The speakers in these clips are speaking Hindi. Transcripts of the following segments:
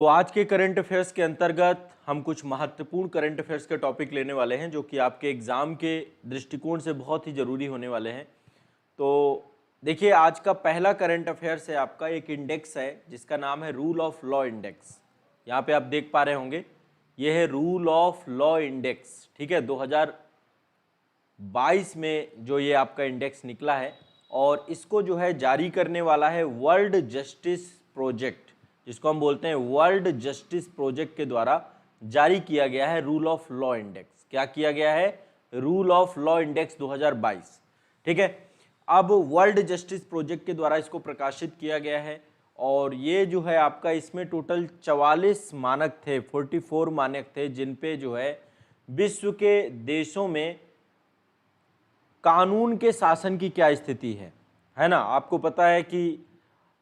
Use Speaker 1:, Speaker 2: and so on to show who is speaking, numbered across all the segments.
Speaker 1: तो आज के करंट अफेयर्स के अंतर्गत हम कुछ महत्वपूर्ण करंट अफेयर्स के टॉपिक लेने वाले हैं जो कि आपके एग्ज़ाम के दृष्टिकोण से बहुत ही ज़रूरी होने वाले हैं। तो देखिए, आज का पहला करंट अफेयर्स है आपका, एक इंडेक्स है जिसका नाम है रूल ऑफ लॉ इंडेक्स। यहाँ पे आप देख पा रहे होंगे, ये है रूल ऑफ लॉ इंडेक्स। ठीक है, 2022 में जो ये आपका इंडेक्स निकला है और इसको जो है जारी करने वाला है वर्ल्ड जस्टिस प्रोजेक्ट, जिसको हम बोलते हैं वर्ल्ड जस्टिस प्रोजेक्ट के द्वारा जारी किया गया है रूल ऑफ लॉ इंडेक्स। क्या किया गया है? Rule of law index 2022। ठीक है, अब वर्ल्ड जस्टिस प्रोजेक्ट के द्वारा इसको प्रकाशित किया गया है और ये जो है आपका, इसमें टोटल 44 मानक थे, 44 मानक थे जिन पे जो है विश्व के देशों में कानून के शासन की क्या स्थिति है ना। आपको पता है कि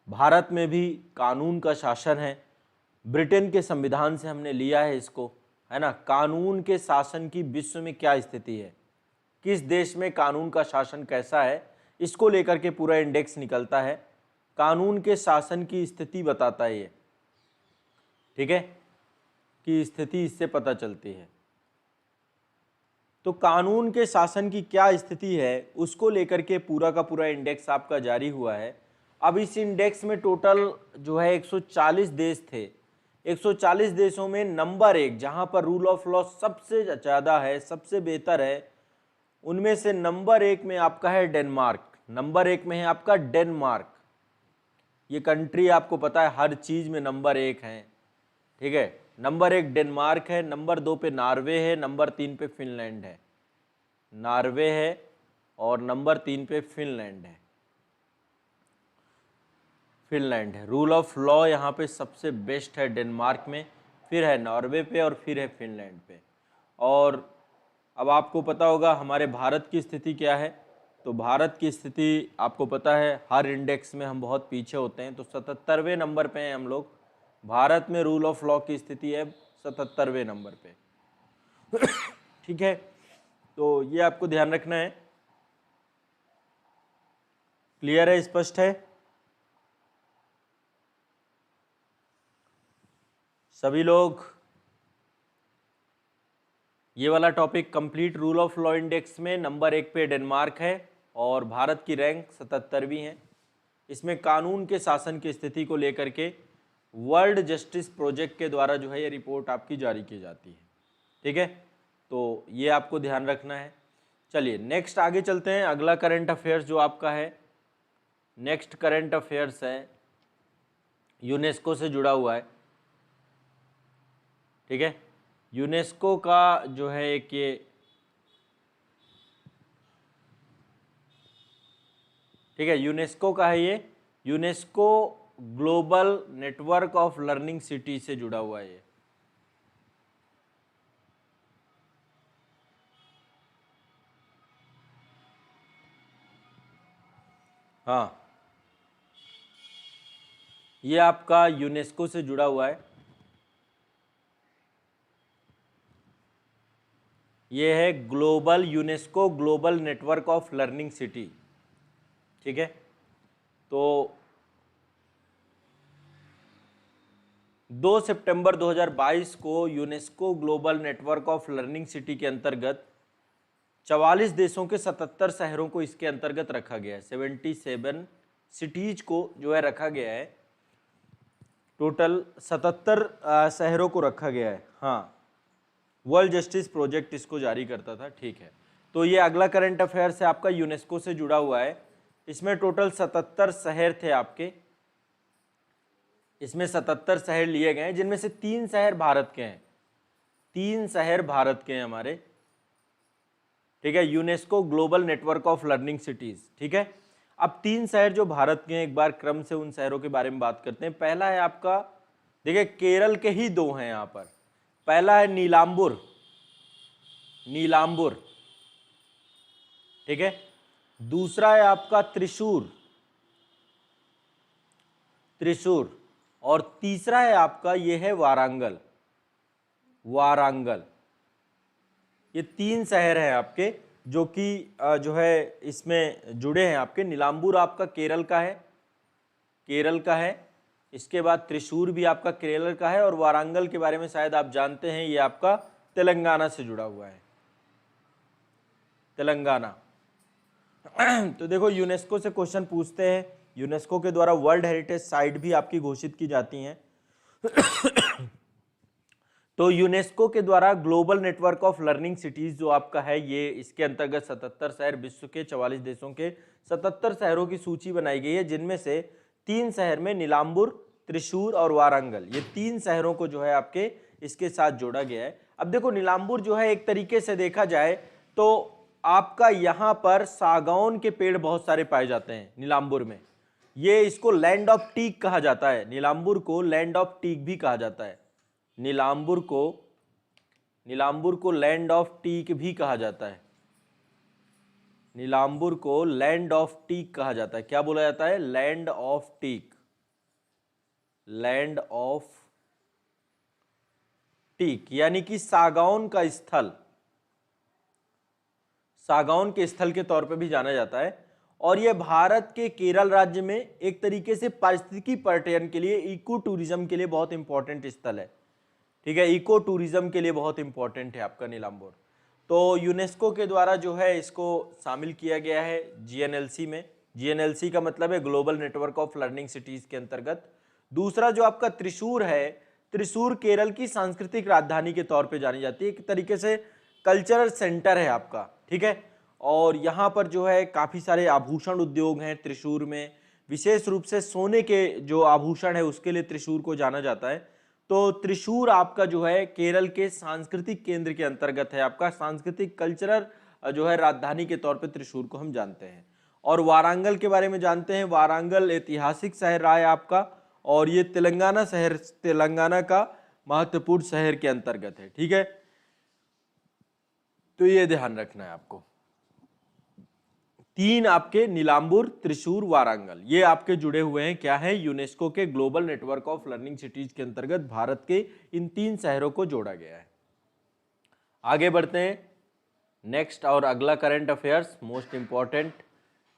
Speaker 1: भारत में भी कानून का शासन है, ब्रिटेन के संविधान से हमने लिया है इसको, है ना। कानून के शासन की विश्व में क्या स्थिति है, किस देश में कानून का शासन कैसा है, इसको लेकर के पूरा इंडेक्स निकलता है। कानून के शासन की स्थिति बताता है ये, ठीक है, कि स्थिति इससे पता चलती है। तो कानून के शासन की क्या स्थिति है उसको लेकर के पूरा का पूरा इंडेक्स आपका जारी हुआ है। अब इस इंडेक्स में टोटल जो है 140 देश थे। 140 देशों में नंबर 1, जहां पर रूल ऑफ लॉ सबसे ज़्यादा है, सबसे बेहतर है, उनमें से नंबर 1 में आपका है डेनमार्क। नंबर 1 में है आपका डेनमार्क। ये कंट्री आपको पता है हर चीज़ में नंबर 1 है, ठीक है। नंबर 1 डेनमार्क है, नंबर 2 पे नॉर्वे है, नंबर 3 पे फिनलैंड है। नॉर्वे है और नंबर 3 पे फिनलैंड है। फिनलैंड है। रूल ऑफ लॉ यहाँ पे सबसे बेस्ट है डेनमार्क में, फिर है नॉर्वे पे और फिर है फिनलैंड पे। और अब आपको पता होगा हमारे भारत की स्थिति क्या है। तो भारत की स्थिति आपको पता है, हर इंडेक्स में हम बहुत पीछे होते हैं। तो 77वें नंबर पे हैं हम लोग। भारत में रूल ऑफ लॉ की स्थिति है 77वें नंबर पे। ठीक है, तो ये आपको ध्यान रखना है। क्लियर है, स्पष्ट है? सभी लोग ये वाला topic complete. Rule of law index में नंबर 1 पे डेनमार्क है और भारत की रैंक 77वीं है। इसमें कानून के शासन की स्थिति को लेकर के वर्ल्ड जस्टिस प्रोजेक्ट के द्वारा जो है ये रिपोर्ट आपकी जारी की जाती है। ठीक है, तो ये आपको ध्यान रखना है। चलिए नेक्स्ट आगे चलते हैं। अगला करंट अफेयर्स जो आपका है, नेक्स्ट करंट अफेयर्स है, यूनेस्को से जुड़ा हुआ है। ठीक है, यूनेस्को का जो है एक ये ठीक है, यूनेस्को का है ये। UNESCO global network of learning city से जुड़ा हुआ है ये। हाँ, ये आपका यूनेस्को से जुड़ा हुआ है। ये है global, UNESCO global network of learning city. ठीक है, तो 2 सितंबर 2022 को UNESCO global network of learning city के अंतर्गत 44 देशों के 77 शहरों को इसके अंतर्गत रखा गया है। 77 सिटीज को जो है रखा गया है। टोटल 77 शहरों को रखा गया है। हाँ, वर्ल्ड जस्टिस प्रोजेक्ट इसको जारी करता था। ठीक है, तो ये अगला करंट अफेयर्स है आपका, यूनेस्को से जुड़ा हुआ है। इसमें टोटल 77 शहर थे आपके। इसमें 77 शहर लिए गए हैं जिनमें से 3 शहर भारत के हैं। 3 शहर भारत के हैं हमारे। ठीक है, UNESCO global network of learning cities. ठीक है, अब 3 शहर जो भारत के हैं, एक बार क्रम से उन शहरों के बारे में बात करते हैं। पहला है आपका, देखिए केरल के ही 2 हैं यहाँ पर। पहला है नीलांबुर, नीलांबुर। ठीक है, दूसरा है आपका त्रिशूर, त्रिशूर। और तीसरा है आपका, ये है वारंगल, वारंगल। ये 3 शहर हैं आपके जो कि जो है इसमें जुड़े हैं आपके। नीलांबुर आपका केरल का है, केरल का है। इसके बाद त्रिशूर भी आपका केरल का है, और वारंगल के बारे में शायद आप जानते हैं, ये आपका तेलंगाना से जुड़ा हुआ है, तेलंगाना। तो देखो यूनेस्को से क्वेश्चन पूछते हैं, यूनेस्को के द्वारा वर्ल्ड हेरिटेज साइट भी आपकी घोषित की जाती हैं। तो यूनेस्को के द्वारा global network of learning cities जो आपका है, ये इसके अंतर्गत 77 शहर, विश्व के 44 देशों के 77 शहरों की सूची बनाई गई है, जिनमें से 3 शहर में नीलांबुर, त्रिशूर और वारंगल, ये 3 शहरों को जो है आपके इसके साथ जोड़ा गया है। अब देखो नीलांबुर जो है, एक तरीके से देखा जाए तो आपका यहाँ पर सागौन के पेड़ बहुत सारे पाए जाते हैं नीलांबुर में। ये इसको लैंड ऑफ टीक कहा जाता है, नीलांबुर को लैंड ऑफ टीक भी कहा जाता है, नीलांबुर को लैंड ऑफ टीक भी कहा जाता है, नीलांबुर को लैंड ऑफ टीक कहा जाता है। क्या बोला जाता है? Land of teak, land of teak, यानी कि सागौन का स्थल, सागौन के स्थल के तौर पे भी जाना जाता है। और यह भारत के केरल राज्य में एक तरीके से पारिस्थितिकी पर्यटन के लिए, इको टूरिज्म के लिए बहुत इंपॉर्टेंट स्थल है, ठीक है, इको टूरिज्म के लिए बहुत इंपॉर्टेंट है आपका नीलांबुर। तो यूनेस्को के द्वारा जो है इसको शामिल किया गया है जीएनएलसी में। जीएनएलसी का मतलब है global network of learning cities के अंतर्गत। दूसरा जो आपका त्रिशूर है, त्रिशूर केरल की सांस्कृतिक राजधानी के तौर पे जानी जाती है, एक तरीके से कल्चरल सेंटर है आपका, ठीक है। और यहाँ पर जो है काफ़ी सारे आभूषण उद्योग हैं त्रिशूर में, विशेष रूप से सोने के जो आभूषण है उसके लिए त्रिशूर को जाना जाता है। तो त्रिशूर आपका जो है केरल के सांस्कृतिक केंद्र के अंतर्गत है, आपका सांस्कृतिक कल्चरल जो है राजधानी के तौर पे त्रिशूर को हम जानते हैं। और वारंगल के बारे में जानते हैं, वारंगल ऐतिहासिक शहर रहा है आपका, और ये तेलंगाना शहर, तेलंगाना का महत्वपूर्ण शहर के अंतर्गत है, ठीक है। तो ये ध्यान रखना है आपको, 3 आपके नीलांबुर, त्रिशूर, वारंगल, ये आपके जुड़े हुए हैं क्या है? यूनेस्को के global network of learning cities के अंतर्गत भारत के इन 3 शहरों को जोड़ा गया है। आगे बढ़ते हैं नेक्स्ट, और अगला करंट अफेयर्स मोस्ट इंपॉर्टेंट,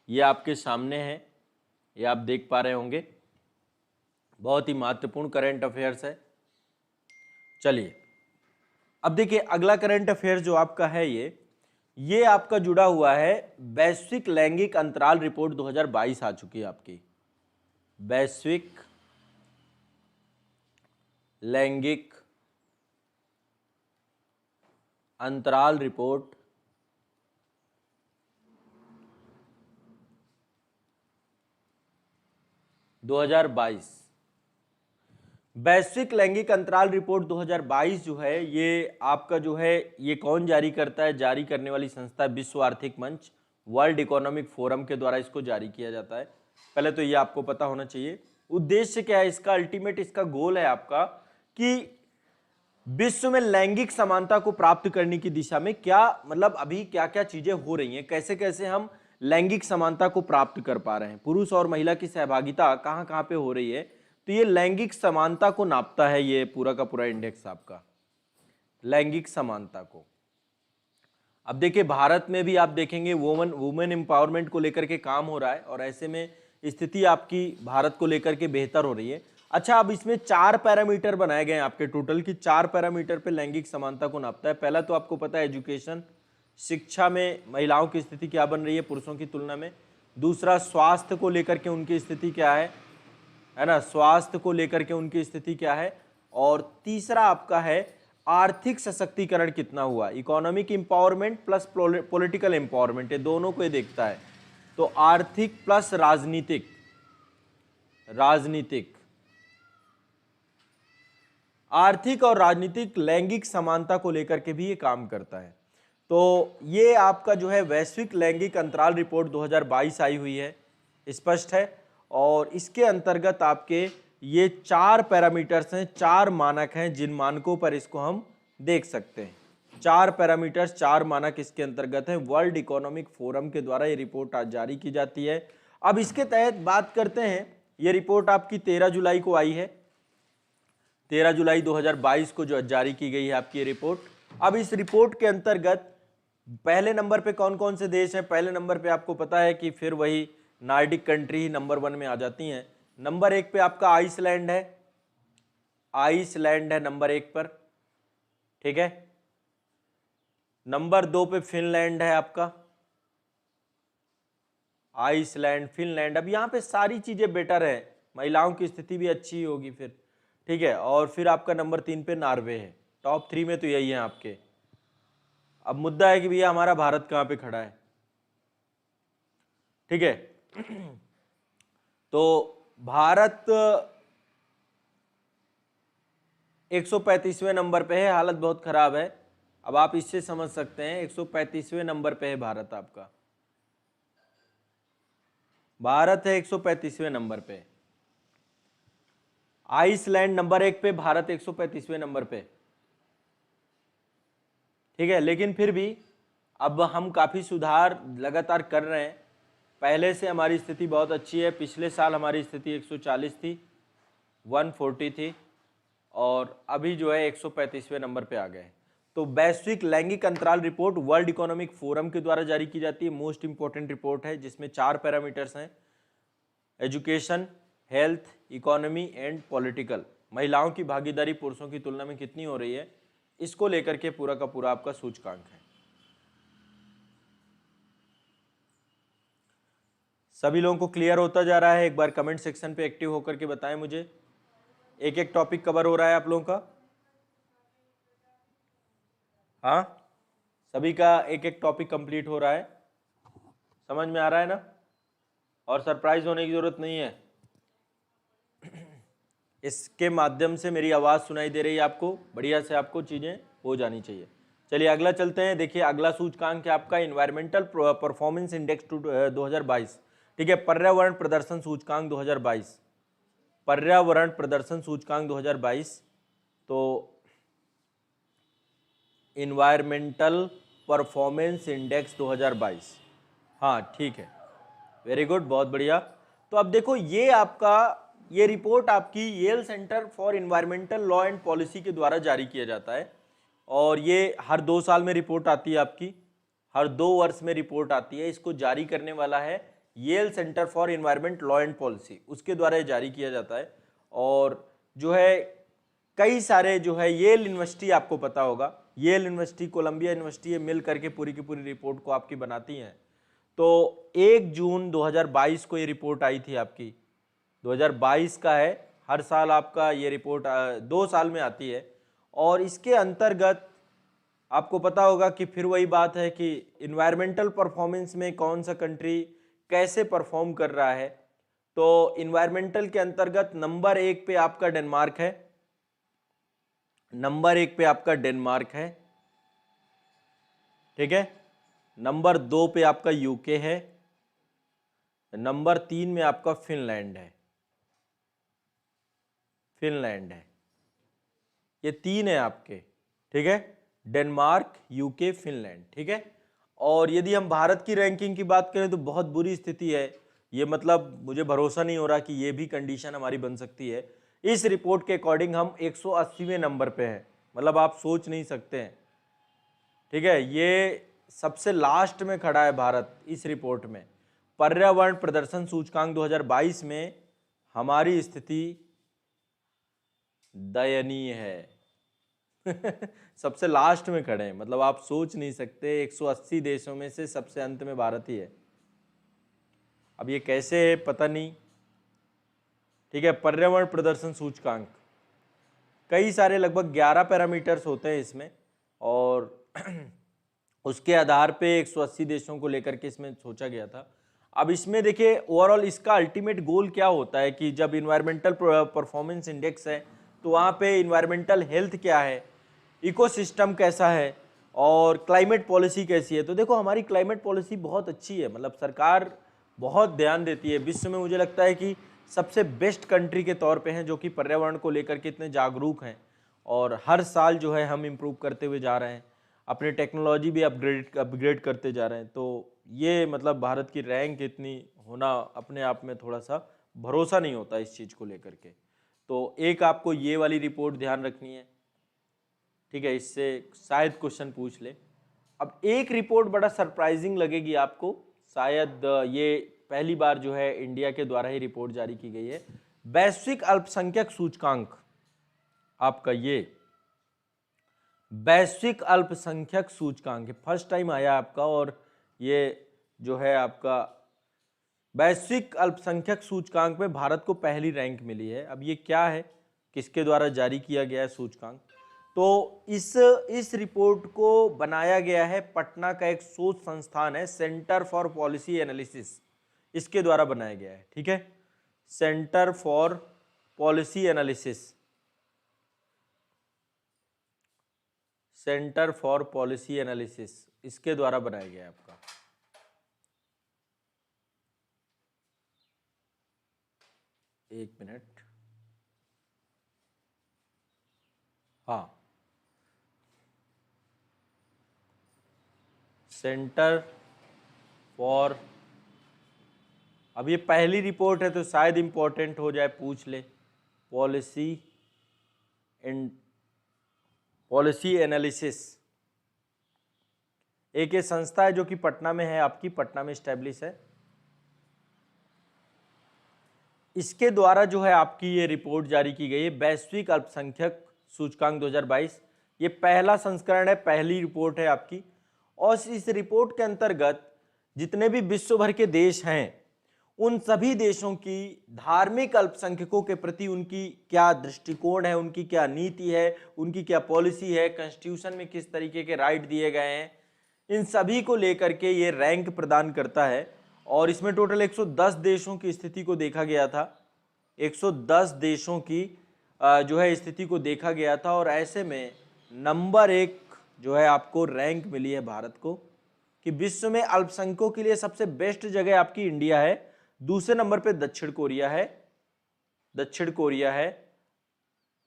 Speaker 1: ये आपके सामने है, ये आप देख पा रहे होंगे, बहुत ही महत्वपूर्ण करंट अफेयर्स है। चलिए अब देखिए अगला करंट अफेयर जो आपका है, ये आपका जुड़ा हुआ है वैश्विक लैंगिक अंतराल रिपोर्ट 2022 आ चुकी है आपकी, वैश्विक लैंगिक अंतराल रिपोर्ट 2022। वैश्विक लैंगिक अंतराल रिपोर्ट 2022 जो है, ये आपका जो है, ये कौन जारी करता है? जारी करने वाली संस्था विश्व आर्थिक मंच, वर्ल्ड इकोनॉमिक फोरम के द्वारा इसको जारी किया जाता है। पहले तो ये आपको पता होना चाहिए। उद्देश्य क्या है इसका? अल्टीमेट इसका गोल है आपका कि विश्व में लैंगिक समानता को प्राप्त करने की दिशा में क्या, मतलब अभी क्या क्या चीजें हो रही हैं, कैसे कैसे हम लैंगिक समानता को प्राप्त कर पा रहे हैं, पुरुष और महिला की सहभागिता कहाँ कहाँ पे हो रही है। तो ये लैंगिक समानता को नापता है, ये पूरा का पूरा इंडेक्स आपका लैंगिक समानता को। अब देखिए भारत में भी आप देखेंगे वुमेन एम्पावरमेंट को लेकर के काम हो रहा है, और ऐसे में स्थिति आपकी भारत को लेकर के बेहतर हो रही है। अच्छा, अब इसमें 4 पैरामीटर बनाए गए हैं आपके टोटल की, 4 पैरामीटर पे लैंगिक समानता को नापता है। पहला तो आपको पता है एजुकेशन, शिक्षा में महिलाओं की स्थिति क्या बन रही है पुरुषों की तुलना में। दूसरा स्वास्थ्य को लेकर के उनकी स्थिति क्या है ना, स्वास्थ्य को लेकर के उनकी स्थिति क्या है। और तीसरा आपका है आर्थिक सशक्तिकरण कितना हुआ, economic empowerment plus political empowerment, ये दोनों को ये देखता है। तो आर्थिक प्लस राजनीतिक, आर्थिक और राजनीतिक लैंगिक समानता को लेकर के भी ये काम करता है। तो ये आपका जो है वैश्विक लैंगिक अंतराल रिपोर्ट 2022 आई हुई है, स्पष्ट है। और इसके अंतर्गत आपके ये 4 पैरामीटर्स हैं, 4 मानक हैं, जिन मानकों पर इसको हम देख सकते हैं। 4 पैरामीटर्स, 4 मानक इसके अंतर्गत हैं। वर्ल्ड इकोनॉमिक फोरम के द्वारा ये रिपोर्ट आज जारी की जाती है। अब इसके तहत बात करते हैं, ये रिपोर्ट आपकी 13 जुलाई को आई है, 13 जुलाई 2022 को जो जारी की गई है आपकी रिपोर्ट। अब इस रिपोर्ट के अंतर्गत पहले नंबर पे कौन कौन से देश हैं? पहले नंबर पे आपको पता है कि फिर वही नॉर्डिक कंट्री ही नंबर 1 में आ जाती हैं, नंबर 1 पे आपका आइसलैंड है, आइसलैंड है नंबर 1 पर, ठीक है। नंबर 2 पे फिनलैंड है आपका, आइसलैंड, फिनलैंड। अब यहाँ पे सारी चीजें बेटर है, महिलाओं की स्थिति भी अच्छी होगी फिर, ठीक है। और फिर आपका नंबर 3 पे नॉर्वे है। टॉप 3 में तो यही है आपके। अब मुद्दा है कि भैया हमारा भारत कहाँ पे खड़ा है, ठीक है। तो भारत 135वें नंबर पे है, हालत बहुत खराब है। अब आप इससे समझ सकते हैं 135वें नंबर पे है भारत आपका, भारत है 135वें नंबर पे। आइसलैंड नंबर 1 पे, भारत 135वें नंबर पे, ठीक है। लेकिन फिर भी अब हम काफी सुधार लगातार कर रहे हैं। पहले से हमारी स्थिति बहुत अच्छी है। पिछले साल हमारी स्थिति 140 थी, 140 थी, और अभी जो है 135वें नंबर पे आ गए। तो वैश्विक लैंगिक अंतराल रिपोर्ट वर्ल्ड इकोनॉमिक फोरम के द्वारा जारी की जाती है। मोस्ट इंपॉर्टेंट रिपोर्ट है जिसमें 4 पैरामीटर्स हैं, education, health, economy and political. महिलाओं की भागीदारी पुरुषों की तुलना में कितनी हो रही है, इसको लेकर के पूरा का पूरा आपका सूचकांक है। सभी लोगों को क्लियर होता जा रहा है? एक बार कमेंट सेक्शन पे एक्टिव होकर के बताएं मुझे, एक एक टॉपिक कवर हो रहा है आप लोगों का? हाँ, सभी का एक एक टॉपिक कंप्लीट हो रहा है, समझ में आ रहा है ना? और सरप्राइज होने की जरूरत नहीं है। इसके माध्यम से मेरी आवाज़ सुनाई दे रही है आपको, बढ़िया से आपको चीज़ें हो जानी चाहिए। चलिए अगला चलते हैं। देखिए अगला सूचकांक है आपका इन्वायरमेंटल परफॉर्मेंस इंडेक्स 2022, ठीक है। पर्यावरण प्रदर्शन सूचकांक 2022, पर्यावरण प्रदर्शन सूचकांक 2022। तो इन्वायरमेंटल परफॉर्मेंस इंडेक्स 2022, हाँ ठीक है, वेरी गुड, बहुत बढ़िया। तो अब देखो ये आपका, ये रिपोर्ट आपकी Yale Center for Environmental Law and Policy के द्वारा जारी किया जाता है, और ये हर 2 साल में रिपोर्ट आती है आपकी, हर 2 वर्ष में रिपोर्ट आती है। इसको जारी करने वाला है Yale Center for Environment Law and Policy, उसके द्वारा ये जारी किया जाता है। और जो है कई सारे जो है येल यूनिवर्सिटी, आपको पता होगा येल यूनिवर्सिटी, कोलंबिया यूनिवर्सिटी, ये मिल करके पूरी की पूरी रिपोर्ट को आपकी बनाती हैं। तो 1 जून 2022 को ये रिपोर्ट आई थी आपकी, 2022 का है। हर साल आपका ये रिपोर्ट 2 साल में आती है, और इसके अंतर्गत आपको पता होगा कि फिर वही बात है कि इन्वायरमेंटल परफॉर्मेंस में कौन सा कंट्री कैसे परफॉर्म कर रहा है। तो इन्वायरमेंटल के अंतर्गत नंबर 1 पे आपका डेनमार्क है, नंबर 1 पे आपका डेनमार्क है, ठीक है। नंबर 2 पे आपका यूके है, नंबर 3 में आपका फिनलैंड है, फिनलैंड है। ये 3 है आपके, ठीक है, डेनमार्क, यूके, फिनलैंड, ठीक है। और यदि हम भारत की रैंकिंग की बात करें तो बहुत बुरी स्थिति है। ये मतलब मुझे भरोसा नहीं हो रहा कि ये भी कंडीशन हमारी बन सकती है। इस रिपोर्ट के अकॉर्डिंग हम 180वें नंबर पे हैं, मतलब आप सोच नहीं सकते हैं, ठीक है। ये सबसे लास्ट में खड़ा है भारत इस रिपोर्ट में। पर्यावरण प्रदर्शन सूचकांक 2022 में हमारी स्थिति दयनीय है। सबसे लास्ट में खड़े हैं, मतलब आप सोच नहीं सकते, 180 देशों में से सबसे अंत में भारत ही है। अब ये कैसे है पता नहीं, ठीक है। पर्यावरण प्रदर्शन सूचकांक कई सारे, लगभग 11 पैरामीटर्स होते हैं इसमें, और उसके आधार पे 180 देशों को लेकर के इसमें सोचा गया था। अब इसमें देखिए ओवरऑल इसका अल्टीमेट गोल क्या होता है कि जब इन्वायरमेंटल परफॉर्मेंस इंडेक्स है तो वहाँ पे इन्वायरमेंटल हेल्थ क्या है, इकोसिस्टम कैसा है, और क्लाइमेट पॉलिसी कैसी है। तो देखो हमारी क्लाइमेट पॉलिसी बहुत अच्छी है, मतलब सरकार बहुत ध्यान देती है। विश्व में मुझे लगता है कि सबसे बेस्ट कंट्री के तौर पे हैं, जो कि पर्यावरण को लेकर के इतने जागरूक हैं, और हर साल जो है हम इम्प्रूव करते हुए जा रहे हैं, अपनी टेक्नोलॉजी भी अपग्रेड करते जा रहे हैं। तो ये मतलब भारत की रैंक इतनी होना अपने आप में थोड़ा सा भरोसा नहीं होता इस चीज़ को लेकर के। तो एक आपको ये वाली रिपोर्ट ध्यान रखनी है, ठीक है, इससे शायद क्वेश्चन पूछ ले। अब एक रिपोर्ट बड़ा सरप्राइजिंग लगेगी आपको, शायद ये पहली बार जो है इंडिया के द्वारा ही रिपोर्ट जारी की गई है। वैश्विक अल्पसंख्यक सूचकांक आपका, ये वैश्विक अल्पसंख्यक सूचकांक फर्स्ट टाइम आया आपका, और ये जो है आपका वैश्विक अल्पसंख्यक सूचकांक में भारत को पहली रैंक मिली है। अब ये क्या है, किसके द्वारा जारी किया गया है सूचकांक, तो इस रिपोर्ट को बनाया गया है पटना का एक शोध संस्थान है, सेंटर फॉर पॉलिसी एनालिसिस, इसके द्वारा बनाया गया है। ठीक है, centre for policy analysis, centre for policy analysis, इसके द्वारा बनाया गया है आपका। एक मिनट, हाँ, सेंटर फॉर, अब ये पहली रिपोर्ट है तो शायद इंपॉर्टेंट हो जाए, पूछ ले, पॉलिसी एनालिसिस, एक ये संस्था है जो कि पटना में है, आपकी पटना में स्टैब्लिश है। इसके द्वारा जो है आपकी ये रिपोर्ट जारी की गई है, वैश्विक अल्पसंख्यक सूचकांक 2022। ये पहला संस्करण है, पहली रिपोर्ट है आपकी, और इस रिपोर्ट के अंतर्गत जितने भी विश्व भर के देश हैं, उन सभी देशों की धार्मिक अल्पसंख्यकों के प्रति उनकी क्या दृष्टिकोण है, उनकी क्या नीति है, उनकी क्या पॉलिसी है, कॉन्स्टिट्यूशन में किस तरीके के राइट दिए गए हैं, इन सभी को लेकर के ये रैंक प्रदान करता है। और इसमें टोटल 110 देशों की स्थिति को देखा गया था, 110 देशों की जो है स्थिति को देखा गया था, और ऐसे में नंबर 1 जो है आपको रैंक मिली है भारत को, कि विश्व में अल्पसंख्यकों के लिए सबसे बेस्ट जगह आपकी इंडिया है, दूसरे नंबर पे दक्षिण कोरिया है,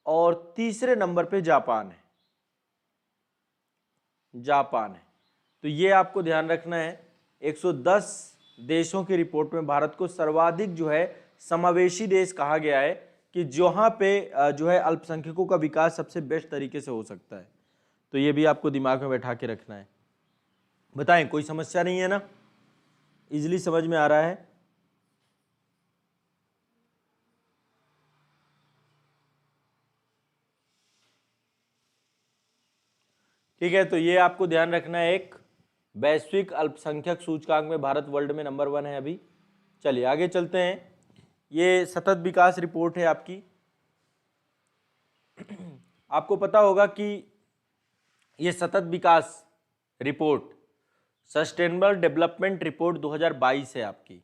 Speaker 1: और तीसरे नंबर पे जापान है। तो ये आपको ध्यान रखना है, 110 देशों की रिपोर्ट में भारत को सर्वाधिक जो है समावेशी देश कहा गया है, कि जहां पे जो है अल्पसंख्यकों का विकास सबसे बेस्ट तरीके से हो सकता है। तो ये भी आपको दिमाग में बैठा के रखना है। बताएं, कोई समस्या नहीं है ना, इजीली समझ में आ रहा है? ठीक है, तो ये आपको ध्यान रखना है, एक वैश्विक अल्पसंख्यक सूचकांक में भारत वर्ल्ड में नंबर 1 है अभी। चलिए आगे चलते हैं, ये सतत विकास रिपोर्ट है आपकी। आपको पता होगा कि ये सतत विकास रिपोर्ट, सस्टेनेबल डेवलपमेंट रिपोर्ट 2022 है आपकी।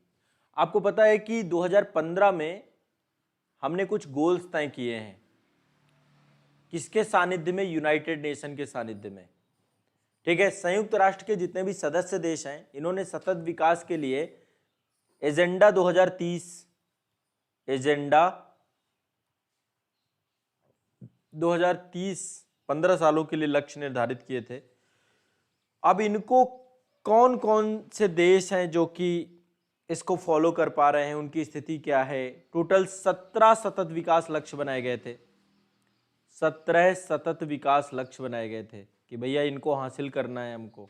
Speaker 1: आपको पता है कि 2015 में हमने कुछ गोल्स तय किए हैं, किसके सानिध्य में, यूनाइटेड नेशन के सानिध्य में। ठीक है, संयुक्त राष्ट्र के जितने भी सदस्य देश हैं, इन्होंने सतत विकास के लिए एजेंडा 2030, एजेंडा 2030 15 सालों के लिए लक्ष्य निर्धारित किए थे। अब इनको कौन कौन से देश हैं जो कि इसको फॉलो कर पा रहे हैं, उनकी स्थिति क्या है? टोटल 17 सतत विकास लक्ष्य बनाए गए थे, 17 सतत विकास लक्ष्य बनाए गए थे कि भैया इनको हासिल करना है हमको।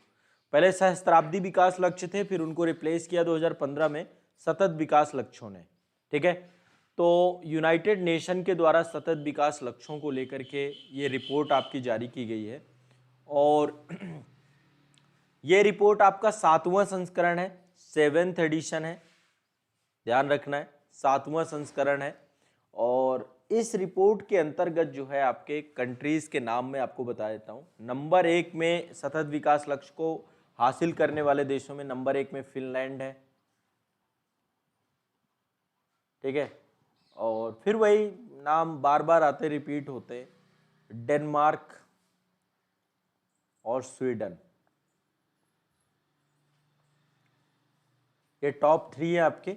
Speaker 1: पहले सहस्त्राब्दी विकास लक्ष्य थे, फिर उनको रिप्लेस किया 2015 में सतत विकास लक्ष्यों ने। ठीक है, तो यूनाइटेड नेशन के द्वारा सतत विकास लक्ष्यों को लेकर के ये रिपोर्ट आपकी जारी की गई है, और ये रिपोर्ट आपका 7वां संस्करण है, 7th एडिशन है, ध्यान रखना है, 7वां संस्करण है। और इस रिपोर्ट के अंतर्गत जो है आपके कंट्रीज के नाम में आपको बता देता हूँ। नंबर 1 में सतत विकास लक्ष्य को हासिल करने वाले देशों में नंबर 1 में फिनलैंड है। ठीक है, और फिर वही नाम बार बार आते, रिपीट होते, डेनमार्क और स्वीडन, ये टॉप 3 है आपके।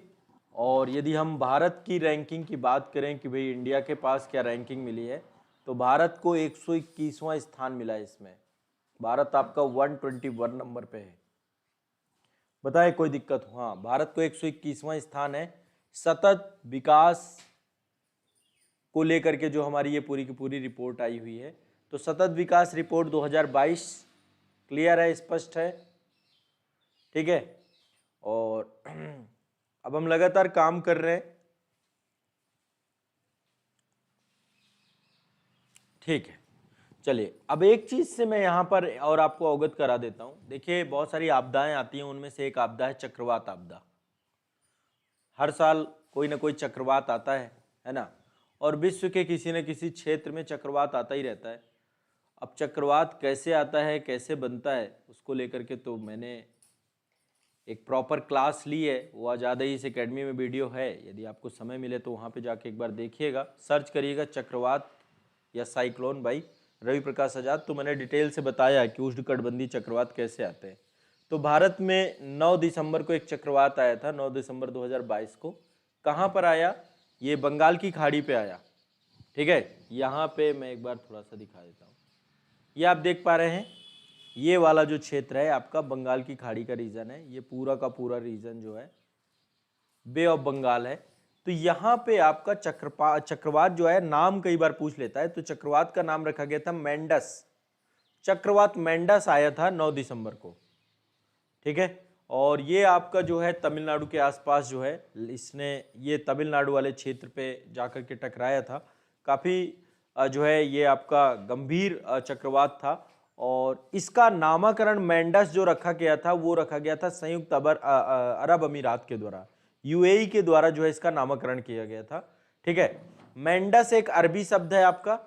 Speaker 1: और यदि हम भारत की रैंकिंग की बात करें कि भाई इंडिया के पास क्या रैंकिंग मिली है, तो भारत को 121वां स्थान मिला है इसमें। भारत आपका 121 नंबर पे है। बताए कोई दिक्कत हो? हाँ, भारत को 121वां स्थान है सतत विकास को लेकर के, जो हमारी ये पूरी की पूरी रिपोर्ट आई हुई है। तो सतत विकास रिपोर्ट 2022 क्लियर है, स्पष्ट है। ठीक है, और अब हम लगातार काम कर रहे हैं ठीक है, चलिए अब एक चीज़ से मैं यहाँ पर और आपको अवगत करा देता हूँ। देखिए बहुत सारी आपदाएं आती हैं, उनमें से एक आपदा है चक्रवात आपदा। हर साल कोई ना कोई चक्रवात आता है ना, और विश्व के किसी न किसी क्षेत्र में चक्रवात आता ही रहता है। अब चक्रवात कैसे आता है, कैसे बनता है, उसको लेकर के तो मैंने एक प्रॉपर क्लास ली है, वो आज़ाद इस एकेडमी में वीडियो है, यदि आपको समय मिले तो वहाँ पे जाके एक बार देखिएगा, सर्च करिएगा चक्रवात या साइक्लोन बाई रवि प्रकाश आजाद। तो मैंने डिटेल से बताया कि उष्णकटिबंधीय चक्रवात कैसे आते हैं। तो भारत में 9 दिसंबर को एक चक्रवात आया था, 9 दिसंबर 2022 को। कहाँ पर आया? ये बंगाल की खाड़ी पे आया। ठीक है, यहाँ पे मैं एक बार थोड़ा सा दिखा देता हूँ। ये आप देख पा रहे हैं, ये वाला जो क्षेत्र है आपका बंगाल की खाड़ी का रीजन है। ये पूरा का पूरा रीजन जो है बे ऑफ बंगाल है। तो यहाँ पे आपका चक्रवात जो है, नाम कई बार पूछ लेता है, तो चक्रवात का नाम रखा गया था मेंडस। चक्रवात मेंडस आया था 9 दिसंबर को। ठीक है, और ये आपका जो है तमिलनाडु के आसपास जो है, इसने ये तमिलनाडु वाले क्षेत्र पे जाकर के टकराया था। काफ़ी जो है ये आपका गंभीर चक्रवात था, और इसका नामकरण मेंडस जो रखा गया था वो रखा गया था संयुक्त अरब अमीरात के द्वारा, यूएई के द्वारा जो है इसका नामकरण किया गया था। ठीक है, मेंडस एक अरबी शब्द है, आपका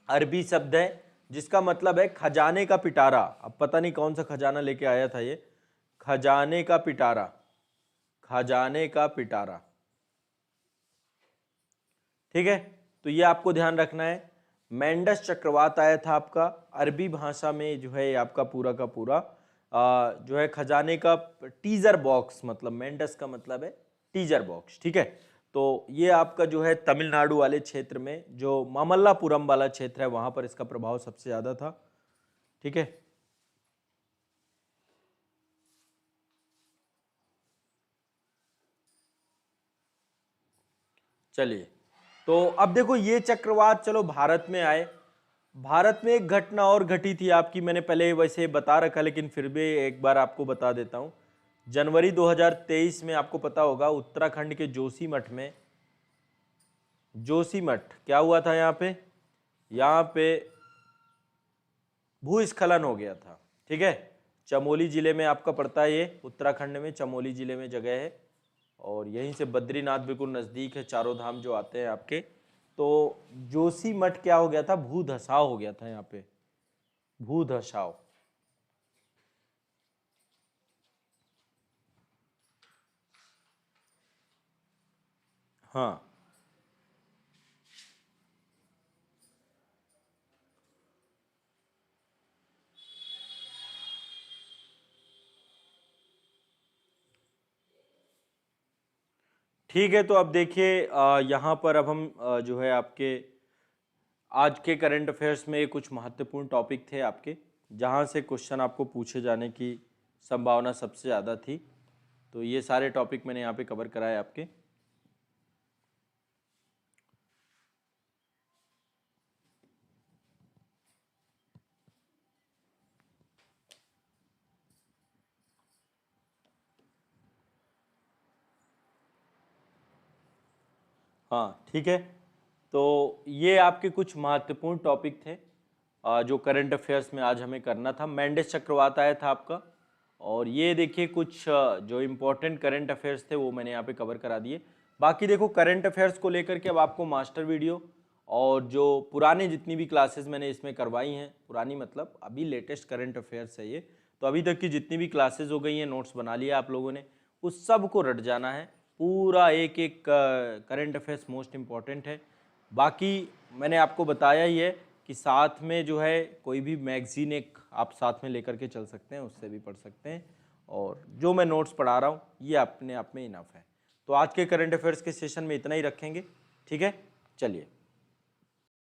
Speaker 1: अरबी शब्द है जिसका मतलब है खजाने का पिटारा। अब पता नहीं कौन सा खजाना लेके आया था ये, खजाने का पिटारा, खजाने का पिटारा। ठीक है, तो ये आपको ध्यान रखना है। मेंडस चक्रवात आया था आपका, अरबी भाषा में जो है आपका पूरा का पूरा जो है खजाने का टीजर बॉक्स, मतलब मेंडस का मतलब है टीजर बॉक्स। ठीक है, तो ये आपका जो है तमिलनाडु वाले क्षेत्र में, जो मामल्लापुरम वाला क्षेत्र है, वहां पर इसका प्रभाव सबसे ज्यादा था। ठीक है, चलिए तो अब देखो ये चक्रवात चलो भारत में आए। भारत में एक घटना और घटी थी आपकी, मैंने पहले वैसे बता रखा लेकिन फिर भी एक बार आपको बता देता हूं। जनवरी 2023 में आपको पता होगा उत्तराखंड के जोशीमठ में, जोशीमठ क्या हुआ था, यहाँ पे भूस्खलन हो गया था। ठीक है, चमोली जिले में आपका पड़ता है ये, उत्तराखंड में चमोली जिले में जगह है, और यहीं से बद्रीनाथ बिल्कुल नज़दीक है, चारों धाम जो आते हैं आपके। तो जोशीमठ क्या हो गया था, भूधसाव हो गया था यहाँ पे, भूधसाव। हाँ, ठीक है, तो अब देखिए यहाँ पर अब हम जो है आपके आज के करंट अफेयर्स में कुछ महत्वपूर्ण टॉपिक थे आपके, जहाँ से क्वेश्चन आपको पूछे जाने की संभावना सबसे ज़्यादा थी। तो ये सारे टॉपिक मैंने यहाँ पे कवर कराए आपके। हाँ, ठीक है, तो ये आपके कुछ महत्वपूर्ण टॉपिक थे जो करंट अफेयर्स में आज हमें करना था। मेंडस चक्रवात आया था आपका, और ये देखिए कुछ जो इम्पोर्टेंट करंट अफेयर्स थे वो मैंने यहाँ पे कवर करा दिए। बाकी देखो करंट अफेयर्स को लेकर के अब आपको मास्टर वीडियो और जो पुराने जितनी भी क्लासेस मैंने इसमें करवाई हैं, पुरानी मतलब अभी लेटेस्ट करंट अफेयर्स है ये, तो अभी तक की जितनी भी क्लासेस हो गई हैं, नोट्स बना लिया आप लोगों ने, उस सब को रट जाना है। पूरा एक एक करंट अफेयर्स मोस्ट इम्पॉर्टेंट है। बाकी मैंने आपको बताया ही है कि साथ में जो है कोई भी मैगजीन एक आप साथ में लेकर के चल सकते हैं, उससे भी पढ़ सकते हैं, और जो मैं नोट्स पढ़ा रहा हूँ ये अपने आप में इनफ है। तो आज के करंट अफेयर्स के सेशन में इतना ही रखेंगे। ठीक है, चलिए।